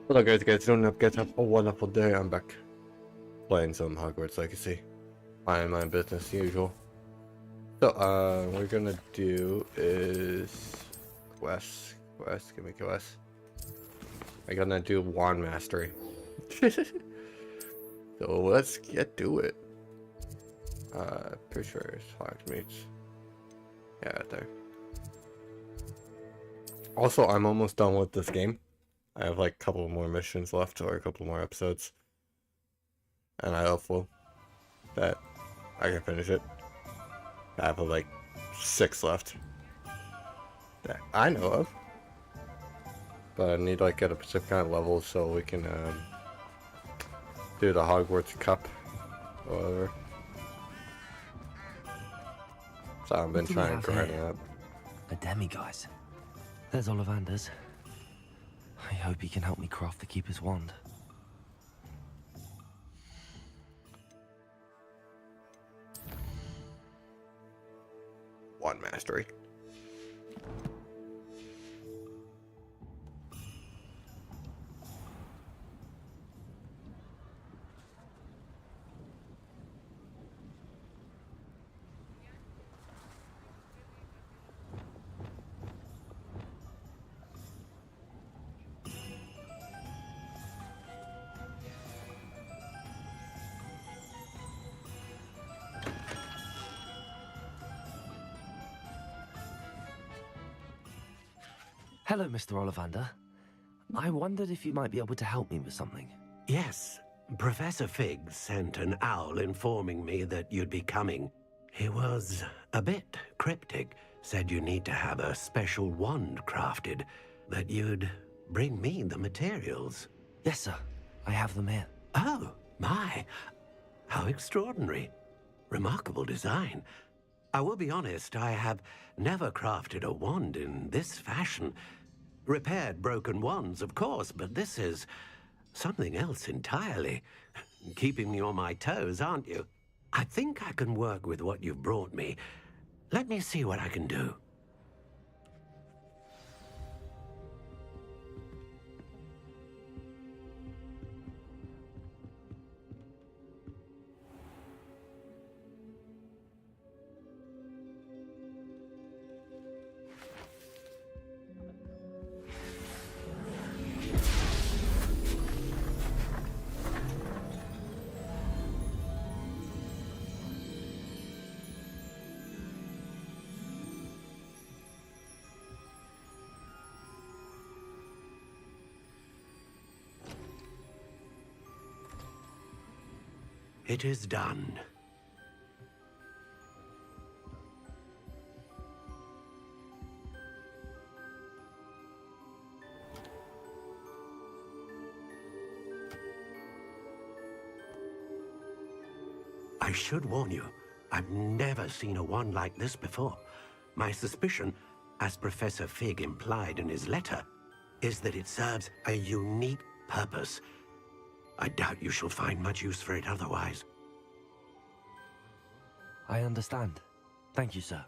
Hello guys, don't get up a wonderful day. I'm back playing some Hogwarts Legacy. Mind my business usual. So what we're gonna do is quest, give me quest. We're gonna do wand mastery. So let's get to it. Pretty sure it's Hogsmeade. Yeah, right there. Also, I'm almost done with this game. I have like a couple more missions left, or a couple more episodes. And I hopeful that I can finish it. I have like 6 left that I know of. But I need like at a specific kind of level so we can do the Hogwarts Cup or whatever. So I've been trying to grind it up. A demiguise. There's Ollivander's. I hope he can help me craft the Keeper's wand. Wand mastery. Hello, Mr. Ollivander. I wondered if you might be able to help me with something. Yes, Professor Fig sent an owl informing me that you'd be coming. He was a bit cryptic, said you need to have a special wand crafted, that you'd bring me the materials. Yes, sir. I have them here. Oh, my. How extraordinary. Remarkable design. I will be honest, I have never crafted a wand in this fashion. Repaired broken wands, of course, but this is something else entirely. Keeping me on my toes, aren't you? I think I can work with what you've brought me. Let me see what I can do. It is done. I should warn you, I've never seen a wand like this before. My suspicion, as Professor Fig implied in his letter, is that it serves a unique purpose. I doubt you shall find much use for it otherwise. I understand. Thank you, sir.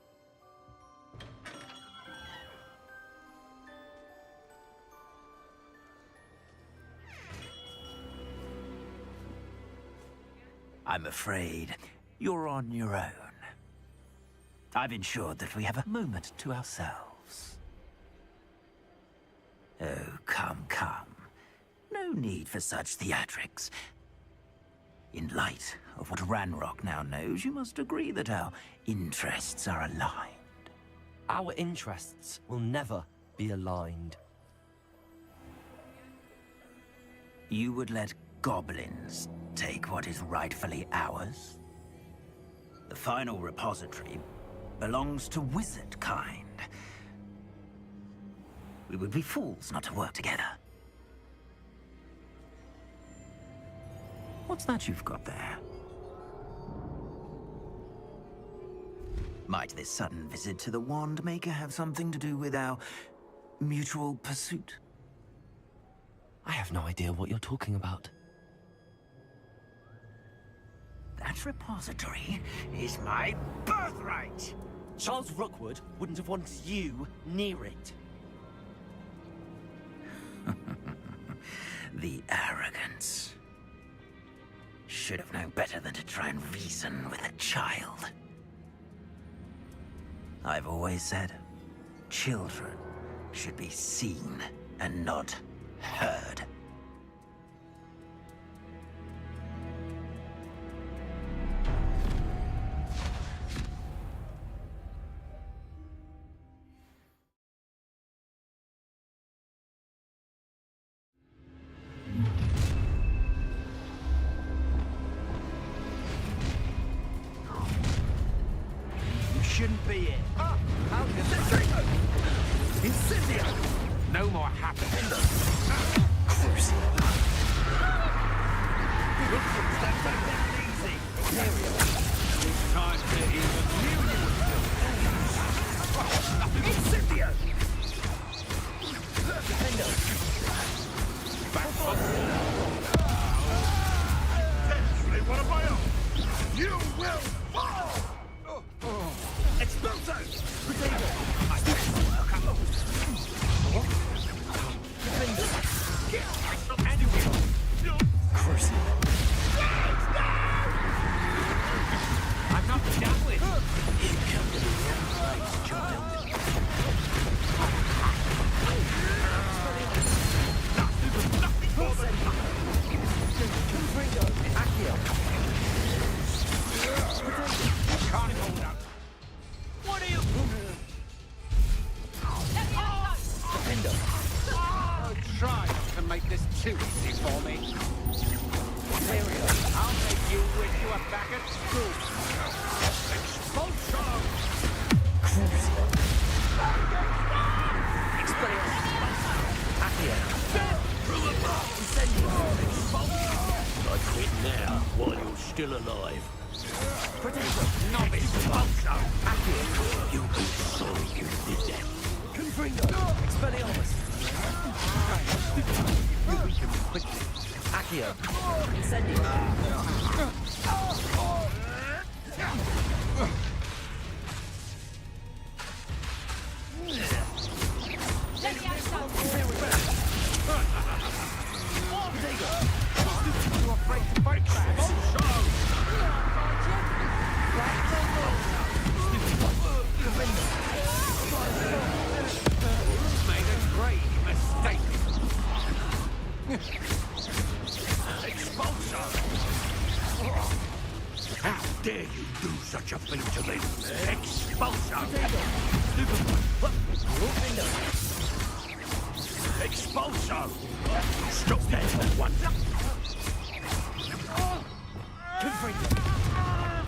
I'm afraid you're on your own. I've ensured that we have a moment to ourselves. Oh, come. No need for such theatrics. In light of what Ranrock now knows, you must agree that our interests are aligned. Our interests will never be aligned. You would let goblins take what is rightfully ours? The final repository belongs to wizard kind. We would be fools not to work together. What's that you've got there? Might this sudden visit to the Wand Maker have something to do with our mutual pursuit? I have no idea what you're talking about. That repository is my birthright! Charles Rookwood wouldn't have wanted you near it. The arrogance. Should have known better than to try and reason with a child. I've always said, children should be seen and not heard. Shouldn't be it. How can this Incendio! No more happening. Easy. This time they're even near Incendio! Back on. Potentially one of my own. You will fall! Exploso! Potato! I'm not done with you. Come to the end place, child. Nothing more than can't hold up. What are you? Oh, try not to make this too easy for me. I'll make you wish you were back at school. Expulsion! I quit now while you're still alive. Novice! Expulsion! You'll be sorry you did that. Confringo! Expelliarmus! You beat him quickly. Accio! Incendio! You're afraid to fight back? Made a grave mistake. Expulsion! How dare you do such a thing to me? Expulsion! Expulsion! Stop that at once!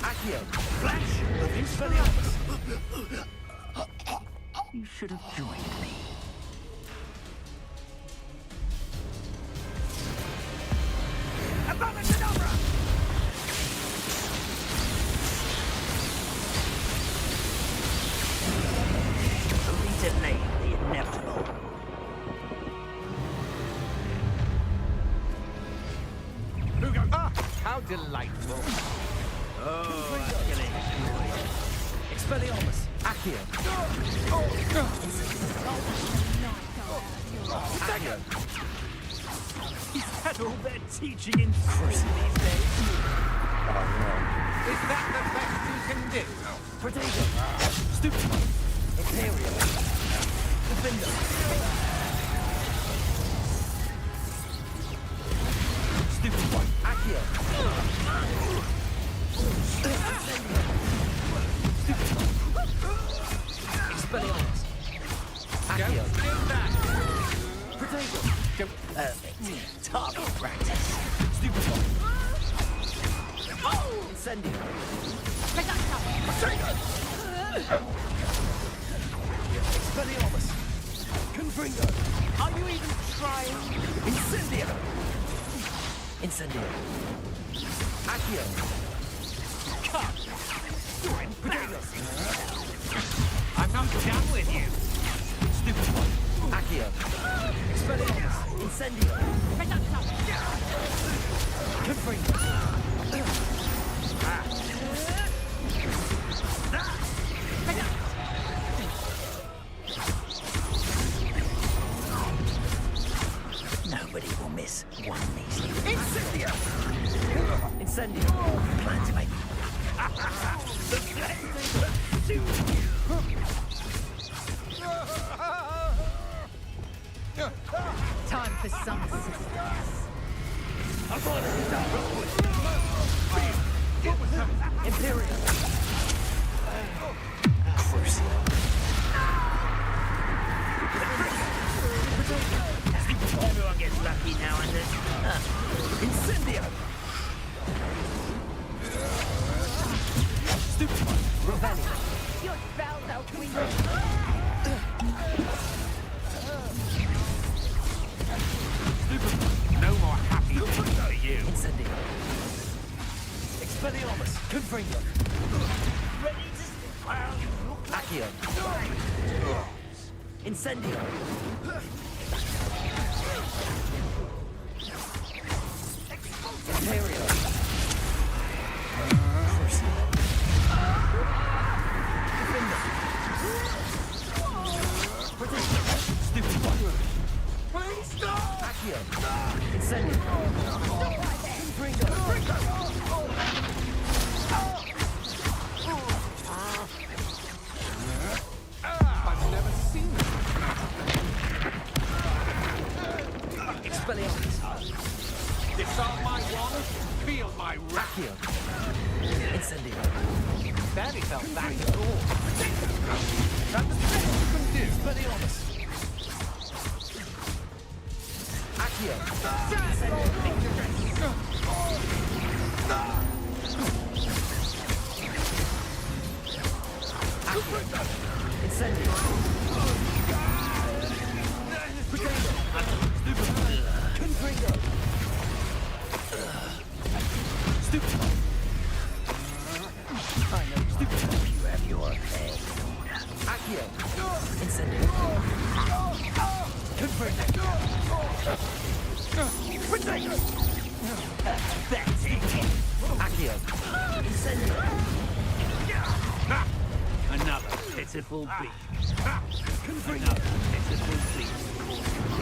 Accio! Flash of Expelliarmus! You should have joined me. Abominable! Only delay the inevitable. Hugo! Ah, how delightful! Oh, Expelliarmus! Accio! Accio! Is that all they're teaching in school these days? Is that the best you can do? Potato! Stupid! Imperial! Defender! Stupid one! Accio! Expelliarmus! Accio! Don't do that! Potato! Perfect. Target practice. Stupid one! Incendio! Expelliarmus! Confringo! Are you even trying? Incendio! Incendio! Accio! Come! You're in potatoes! I'm not done with you! Stupid one! Accio! Expelliarmus! Incendio! Confringo! Nobody will miss this one measly. Incendio! Incendio! Plan to make The flames pursue you! Time for some assistance. Imperial! Crucial! Everyone gets lucky now and then. Incendio! Stupid one! Revelio! Your spells are weak. No more happy days for you. Incendio! Expelliarmus! Confringo! Ready to... Well, you look like... Accio! Incendio! Imperial! Crucial! Defender! Stupid one! Please stop! Accio! Incendio! Confringo! I've never seen it. Expelliarmus! Disarm my wand, feel my wrath. Accio! Incendio! Barely felt that before. That's the best you can do. Expelliarmus! Accio! Incendio! Potato! Confringo! Stupid! I know stupid. You have your pay. Accio! Incendio! Confringo! Potato! That's it. Accio! Incendio! Another pitiful beast. Another pitiful beast.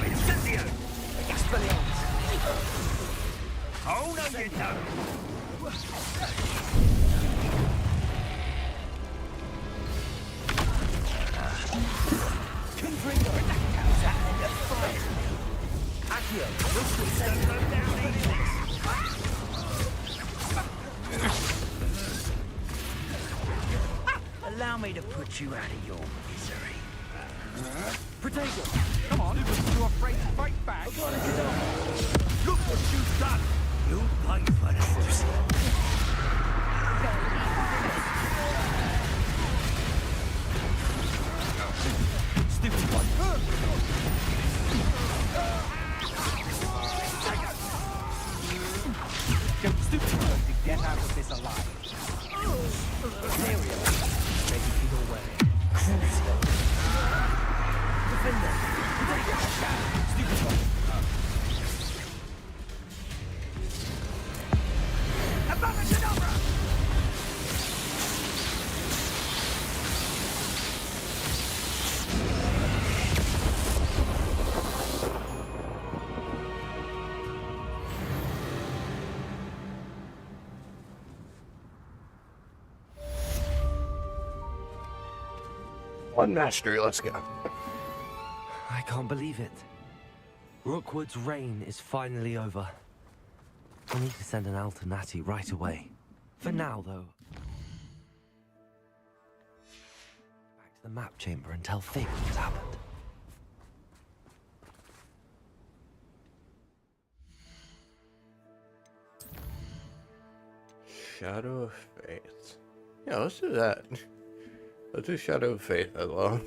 Incendio! Expelliarmus! Oh, no, you don't. Confringo! Accio! Incendio! Allow me to put you out of your misery. Potato! Come on, you afraid to fight back? Look what you've done. You'll pay for this. Stupid one! Stupid one to get out of this alive. Imperial! Ready for your way. Crucial! Defender! Stupid one! Abracadabra! One mastery, let's go. I can't believe it. Rookwood's reign is finally over. I need to send an Alternati right away. For now, though. Back to the map chamber and tell Fig what's happened. Shadow of Faith. Yeah, let's do that. Let's do Shadow of Faith as well.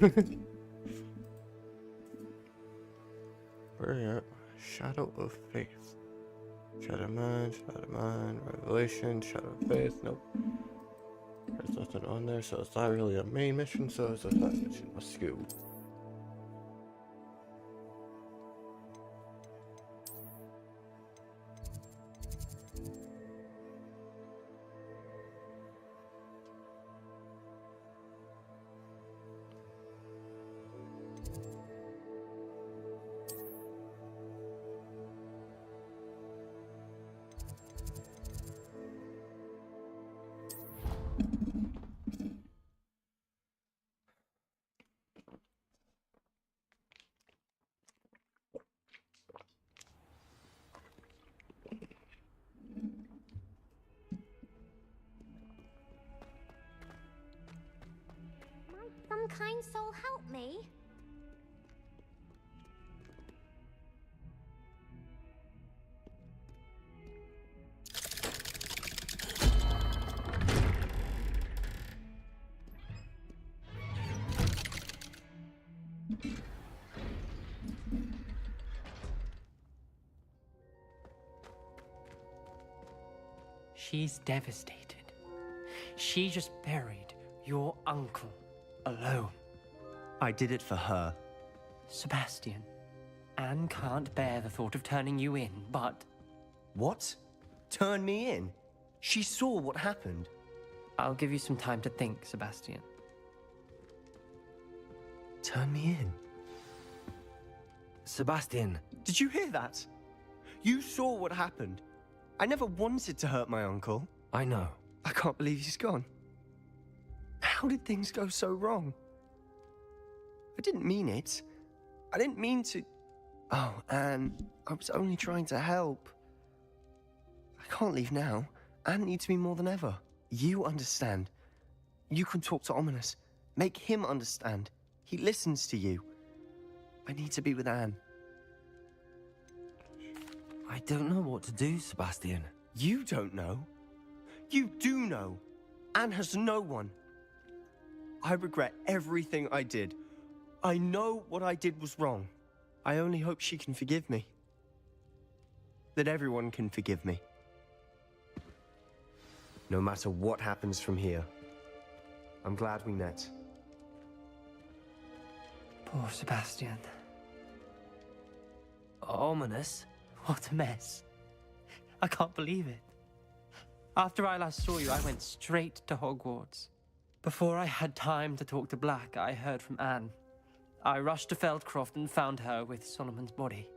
Where are you at? Shadow of Faith. Shadow Mind, Revelation, Shadow of Faith. Nope. There's nothing on there, so it's not really a main mission, so it's a side mission. Let's go. help me? She's devastated. She just buried your uncle alone. I did it for her. Sebastian, Anne can't bear the thought of turning you in, but... What? Turn me in? She saw what happened. I'll give you some time to think, Sebastian. Turn me in? Sebastian. Did you hear that? You saw what happened. I never wanted to hurt my uncle. I know. I can't believe he's gone. How did things go so wrong? I didn't mean it. I didn't mean to... Oh, Anne, I was only trying to help. I can't leave now. Anne needs me more than ever. You understand. You can talk to Ominous. Make him understand. He listens to you. I need to be with Anne. I don't know what to do, Sebastian. You don't know. You do know. Anne has no one. I regret everything I did. I know what I did was wrong. I only hope she can forgive me. That everyone can forgive me. No matter what happens from here, I'm glad we met. Poor Sebastian. Ominous? What a mess. I can't believe it. After I last saw you, I went straight to Hogwarts. Before I had time to talk to Black, I heard from Anne. I rushed to Feldcroft and found her with Solomon's body.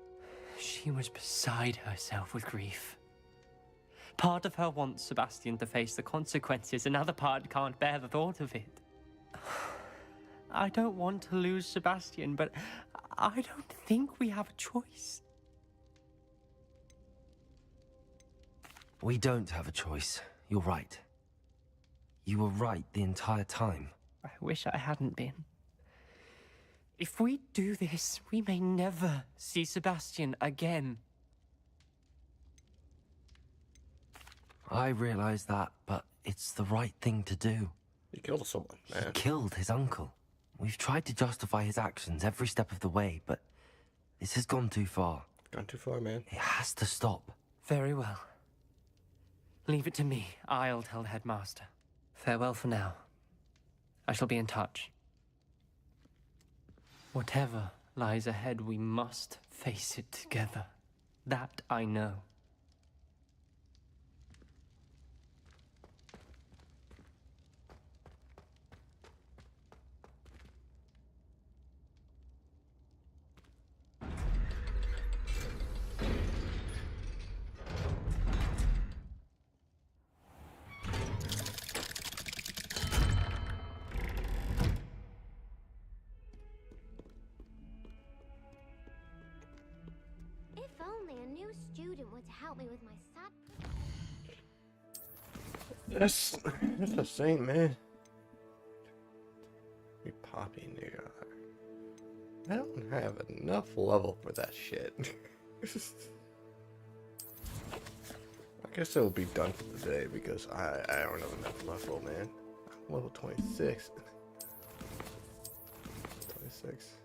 She was beside herself with grief. Part of her wants Sebastian to face the consequences, another part can't bear the thought of it. I don't want to lose Sebastian, but I don't think we have a choice. We don't have a choice. You're right. You were right the entire time. I wish I hadn't been. If we do this, we may never see Sebastian again. I realize that, but it's the right thing to do. You killed someone, man. He killed his uncle. We've tried to justify his actions every step of the way, but this has gone too far. Gone too far, man. It has to stop. Very well. Leave it to me. I'll tell the headmaster. Farewell for now. I shall be in touch. Whatever lies ahead, we must face it together. That I know. If only a new student were to help me with my sad... That's the same, man. We Poppy nigga. I don't have enough level for that shit. I guess it'll be done for the day because I don't have enough level, man. I'm level 26. 26.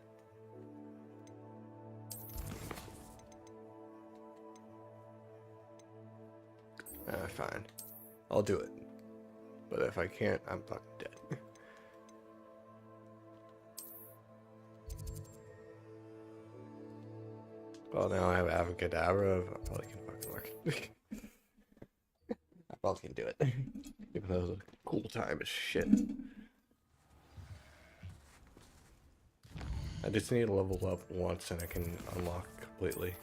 Fine. I'll do it. But if I can't, I'm fucking dead. Well, now I have Abracadabra. I probably can fucking work. I probably can do it. Even though it was a cool time as shit. I just need to level up once and I can unlock completely.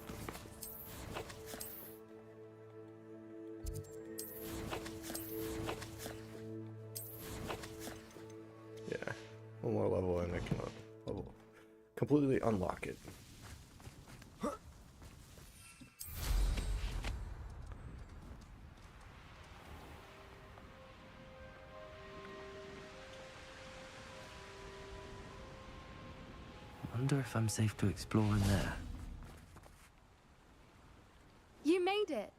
Yeah, one more level and I can completely unlock it. wonder if I'm safe to explore in there. You made it.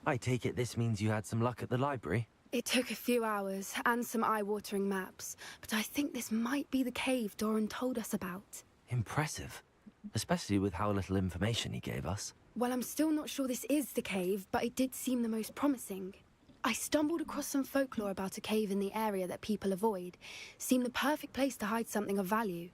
I take it this means you had some luck at the library? It took a few hours and some eye-watering maps, but I think this might be the cave Doran told us about. Impressive. Especially with how little information he gave us. Well, I'm still not sure this is the cave, but it did seem the most promising. I stumbled across some folklore about a cave in the area that people avoid. Seemed the perfect place to hide something of value.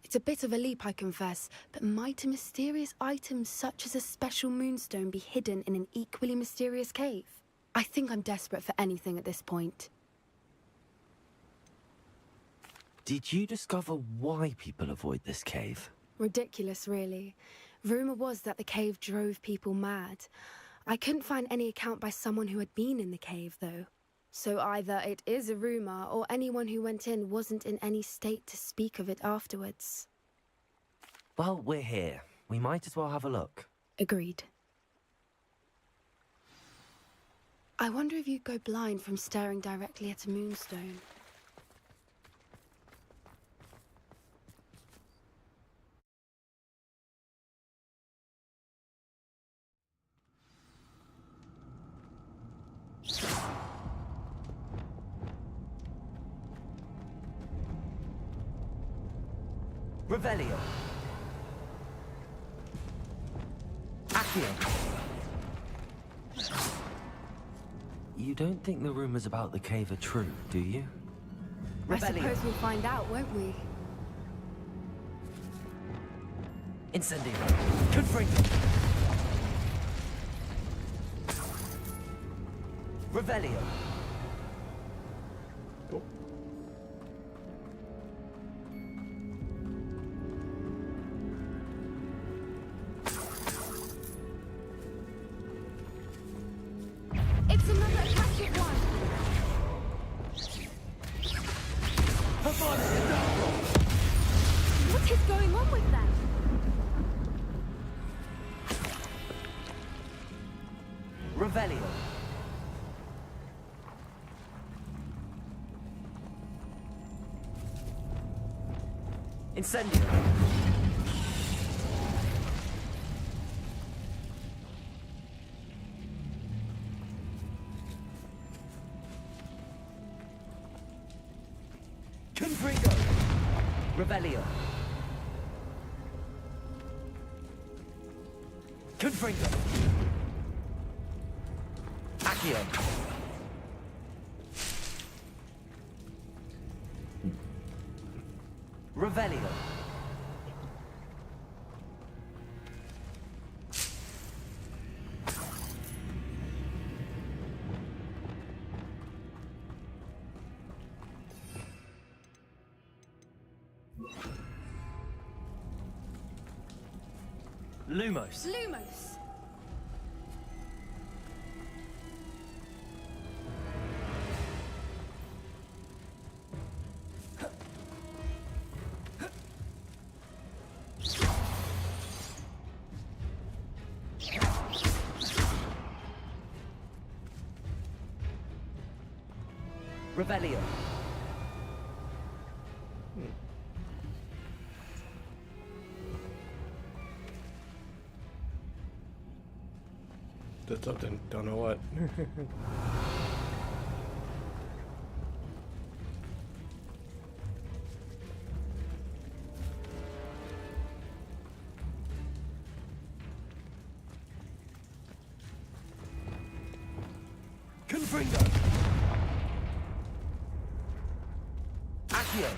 It's a bit of a leap, I confess, but might a mysterious item such as a special moonstone be hidden in an equally mysterious cave? I think I'm desperate for anything at this point. Did you discover why people avoid this cave? Ridiculous, really. Rumor was that the cave drove people mad. I couldn't find any account by someone who had been in the cave, though. So either it is a rumor, or anyone who went in wasn't in any state to speak of it afterwards. Well, we're here. We might as well have a look. Agreed. I wonder if you'd go blind from staring directly at a moonstone. Revelio. Accio. You don't think the rumors about the cave are true, do you? I suppose we'll find out, won't we? Incendio. Confringo. Revelio. Cool. It's another passive one. What is going on with them? Revelio. Incendio. Confringo. Revelio. Confringo. Accio. Revelio. Lumos. Lumos! Revelio. Did something, don't know what. Confringo. Accio.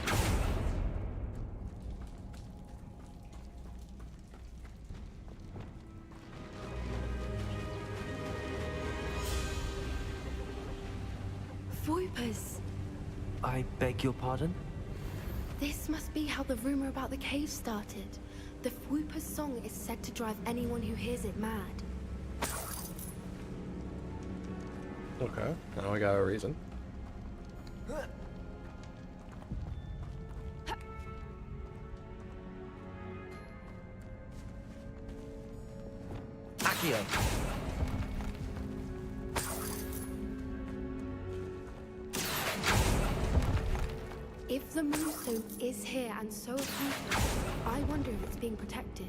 Voipers! I beg your pardon? This must be how the rumor about the cave started. The Whooper's song is said to drive anyone who hears it mad. Okay, now I got a reason. Accio. If the moonstone is here and so are people, I wonder if it's being protected.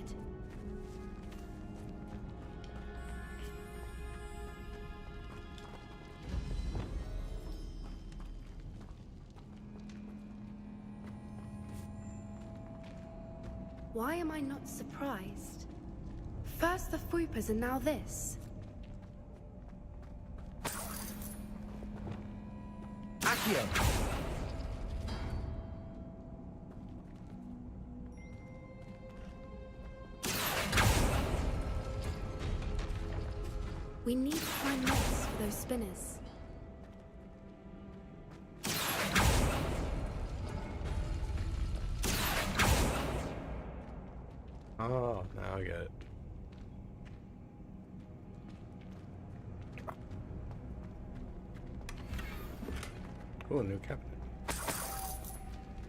Why am I not surprised? First the Fuipas and now this. Accio! We need to find moths for those spinners. Oh, now I get it. Oh, new cabinet.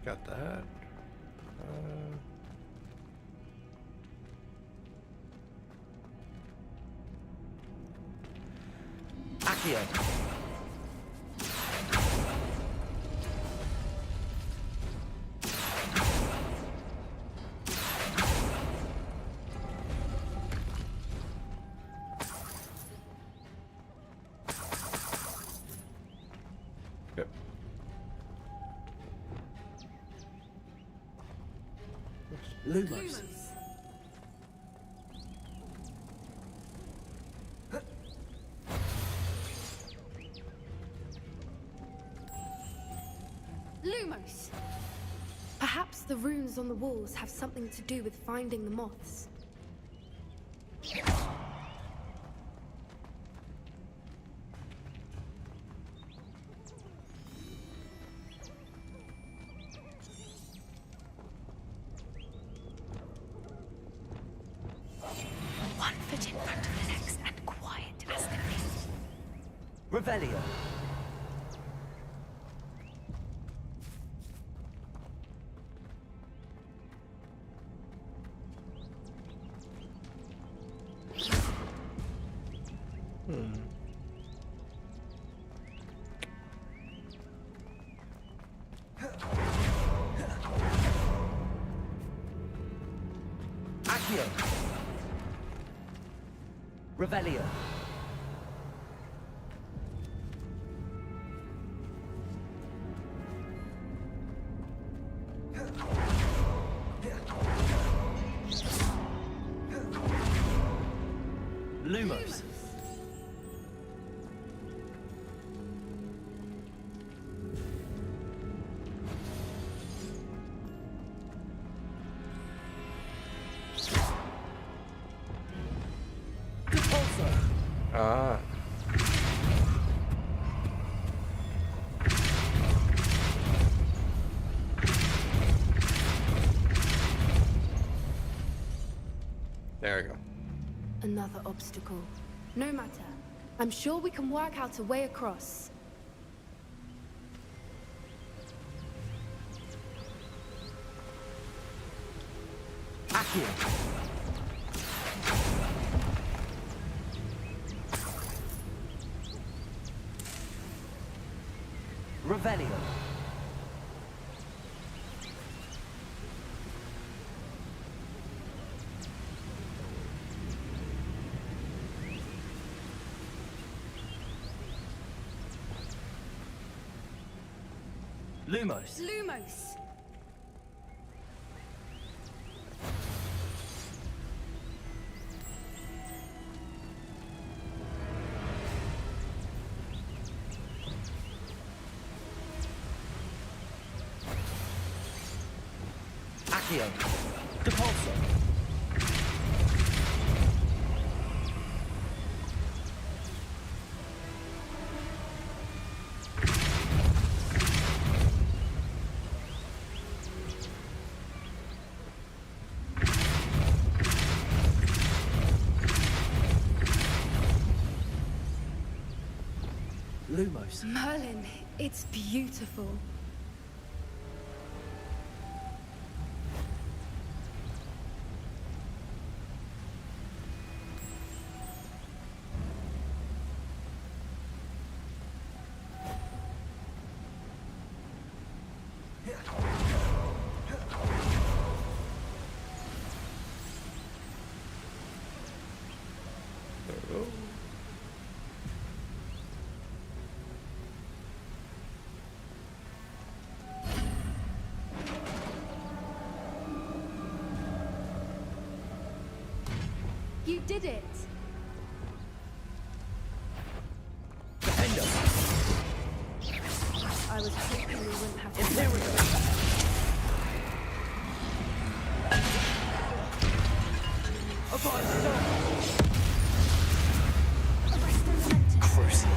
Got that. Accio! Yep. Lumos. Lumos! Perhaps the runes on the walls have something to do with finding the moths. One foot in front of the next and quiet as can be. Revelio. Accio. Revelio. Lumos. Ah. There we go. Another obstacle. No matter. I'm sure we can work out a way across. Accio. Revelio. Lumos. Lumos! Accio. Depulso. Lumos. Merlin, it's beautiful. You did it! I was hoping we wouldn't have to. Crucial.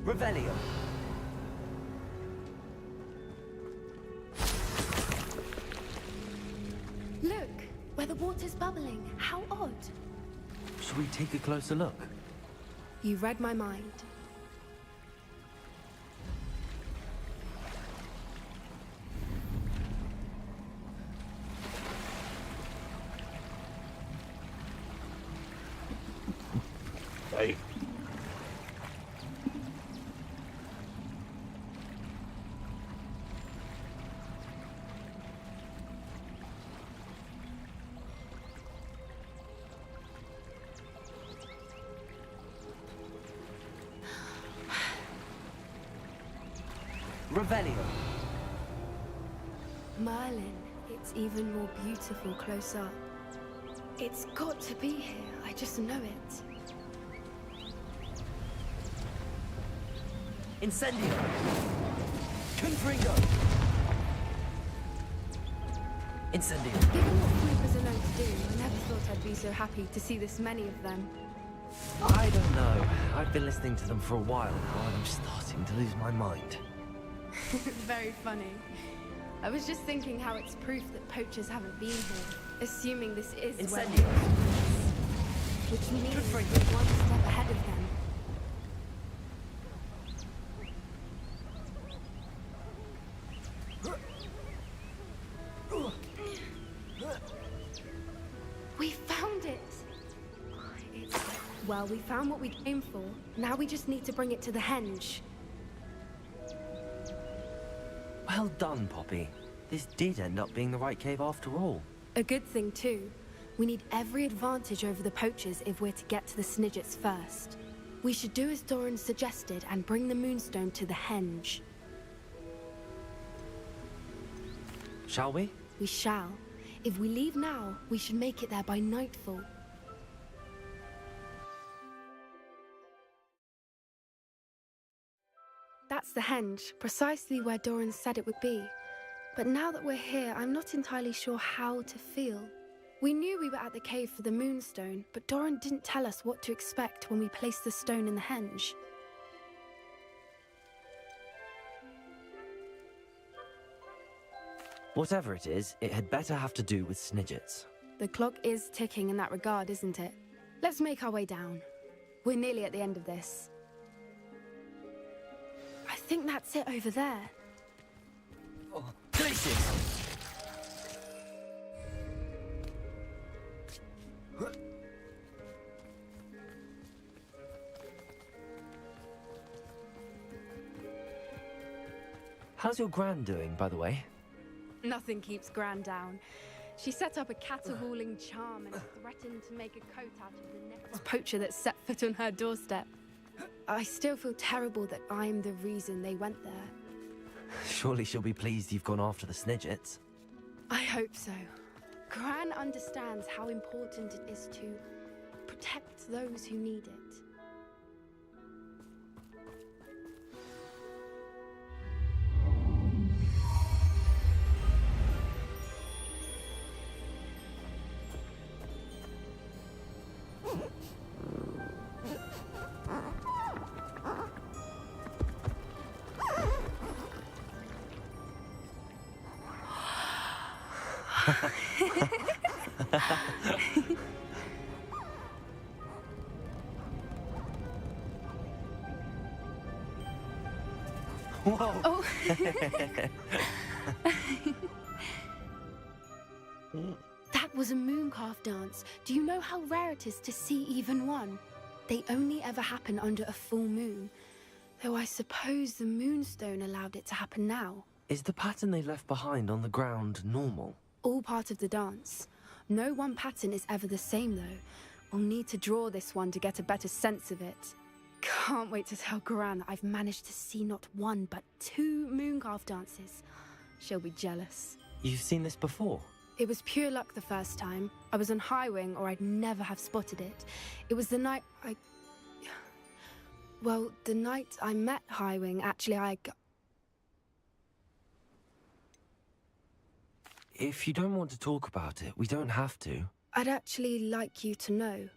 Revelio. Look, where the water's bubbling. How odd. Should we take a closer look? You read my mind. Hey. Revelio. Merlin, it's even more beautiful close up. It's got to be here, I just know it. Incendio. Confringo. Incendio. Given what creepers are known to do, I never thought I'd be so happy to see this many of them. I don't know. I've been listening to them for a while now, and I'm starting to lose my mind. Very funny. I was just thinking how it's proof that poachers haven't been here, assuming this is where Incendio. they are, which means we're one step ahead of them. We found it! Well, we found what we came for. Now we just need to bring it to the henge. Well done, Poppy. This did end up being the right cave after all. A good thing, too. We need every advantage over the poachers if we're to get to the Snidgets first. We should do as Doran suggested and bring the Moonstone to the henge. Shall we? We shall. If we leave now, we should make it there by nightfall. That's the henge, precisely where Doran said it would be. But now that we're here, I'm not entirely sure how to feel. We knew we were at the cave for the Moonstone, but Doran didn't tell us what to expect when we placed the stone in the henge. Whatever it is, it had better have to do with Snidgets. The clock is ticking in that regard, isn't it? Let's make our way down. We're nearly at the end of this. I think that's it over there. Oh, gracious! How's your gran doing, by the way? Nothing keeps Gran down. She set up a caterwauling charm and threatened to make a coat out of the next poacher that set foot on her doorstep. I still feel terrible that I'm the reason they went there. Surely she'll be pleased you've gone after the Snidgets. I hope so. Gran understands how important it is to protect those who need it. Whoa! Oh. That was a mooncalf dance. Do you know how rare it is to see even one? They only ever happen under a full moon. Though I suppose the Moonstone allowed it to happen now. Is the pattern they left behind on the ground normal? all part of the dance. No one pattern is ever the same, though. We'll need to draw this one to get a better sense of it. Can't wait to tell Gran that I've managed to see not one, but 2 mooncalf dances. She'll be jealous. You've seen this before? It was pure luck the first time. I was on High Wing, or I'd never have spotted it. It was the night Well, the night I met High Wing, actually, If you don't want to talk about it, we don't have to. I'd actually like you to know.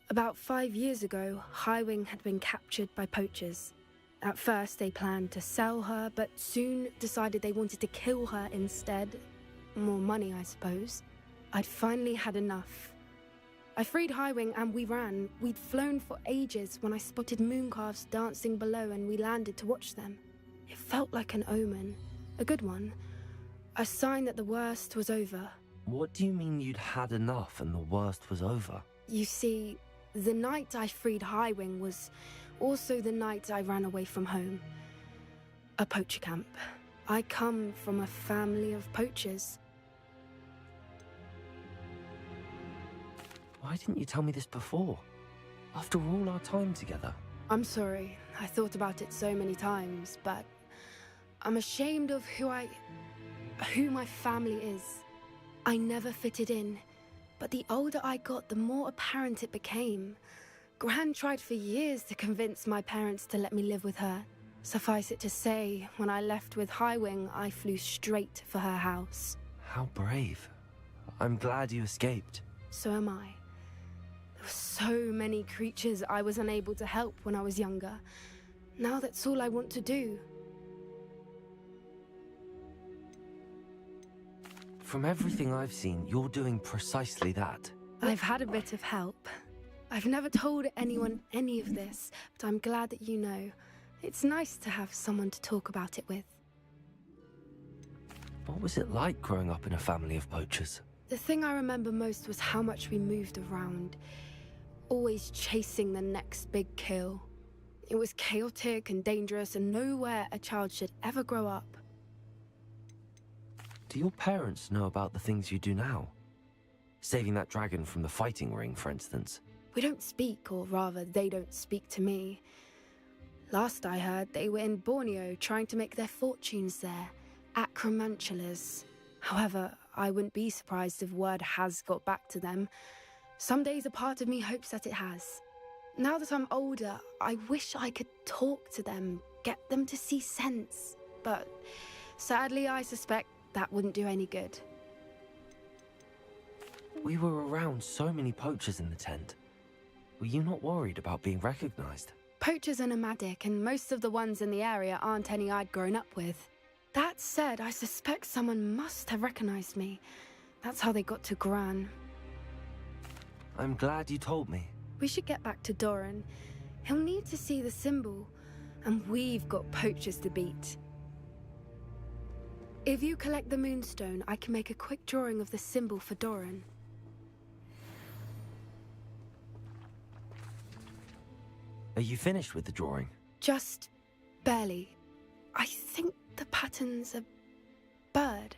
About 5 years ago, High Wing had been captured by poachers. At first, they planned to sell her, but soon decided they wanted to kill her instead. More money, I suppose. I'd finally had enough. I freed High Wing and we ran. We'd flown for ages when I spotted mooncalves dancing below and we landed to watch them. It felt like an omen. A good one. A sign that the worst was over. What do you mean you'd had enough and the worst was over? You see, the night I freed High Wing was also the night I ran away from home. A poacher camp. I come from a family of poachers. Why didn't you tell me this before? After all our time together. I'm sorry. I thought about it so many times, but I'm ashamed of who my family is. I never fitted in, but the older I got, the more apparent it became. Gran tried for years to convince my parents to let me live with her. Suffice it to say, when I left with High Wing, I flew straight for her house. How brave. I'm glad you escaped. So am I. There were so many creatures I was unable to help when I was younger. Now that's all I want to do. From everything I've seen, you're doing precisely that. I've had a bit of help. I've never told anyone any of this, but I'm glad that you know. It's nice to have someone to talk about it with. What was it like growing up in a family of poachers? The thing I remember most was how much we moved around, always chasing the next big kill. It was chaotic and dangerous, and nowhere a child should ever grow up. Do your parents know about the things you do now? Saving that dragon from the fighting ring, for instance. We don't speak, or rather, they don't speak to me. Last I heard, they were in Borneo trying to make their fortunes there, acromantulas. However, I wouldn't be surprised if word has got back to them. Some days a part of me hopes that it has. Now that I'm older, I wish I could talk to them, get them to see sense. But sadly, I suspect that wouldn't do any good. We were around so many poachers in the tent. Were you not worried about being recognized? Poachers are nomadic, and most of the ones in the area aren't any I'd grown up with. That said, I suspect someone must have recognized me. That's how they got to Gran. I'm glad you told me. We should get back to Doran. He'll need to see the symbol, and we've got poachers to beat. If you collect the moonstone, I can make a quick drawing of the symbol for Doran. Are you finished with the drawing? Just barely. I think the pattern's a bird.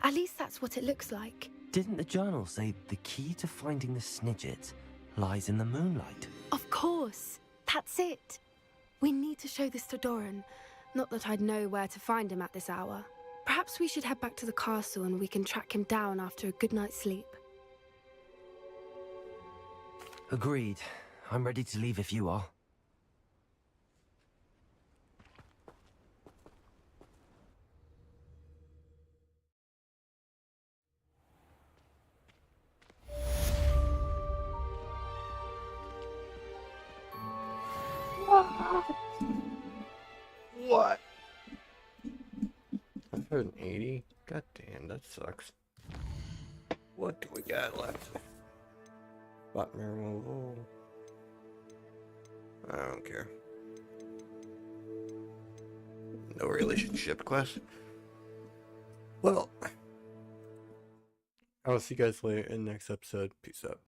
At least that's what it looks like. Didn't the journal say the key to finding the Snidget lies in the moonlight? Of course. That's it. We need to show this to Doran. Not that I'd know where to find him at this hour. Perhaps we should head back to the castle and we can track him down after a good night's sleep. Agreed. I'm ready to leave if you are. What? I've heard an 80. God damn, that sucks. What do we got left? Spot removal. I don't care. No relationship quest. Well, I will see you guys later in the next episode. Peace out.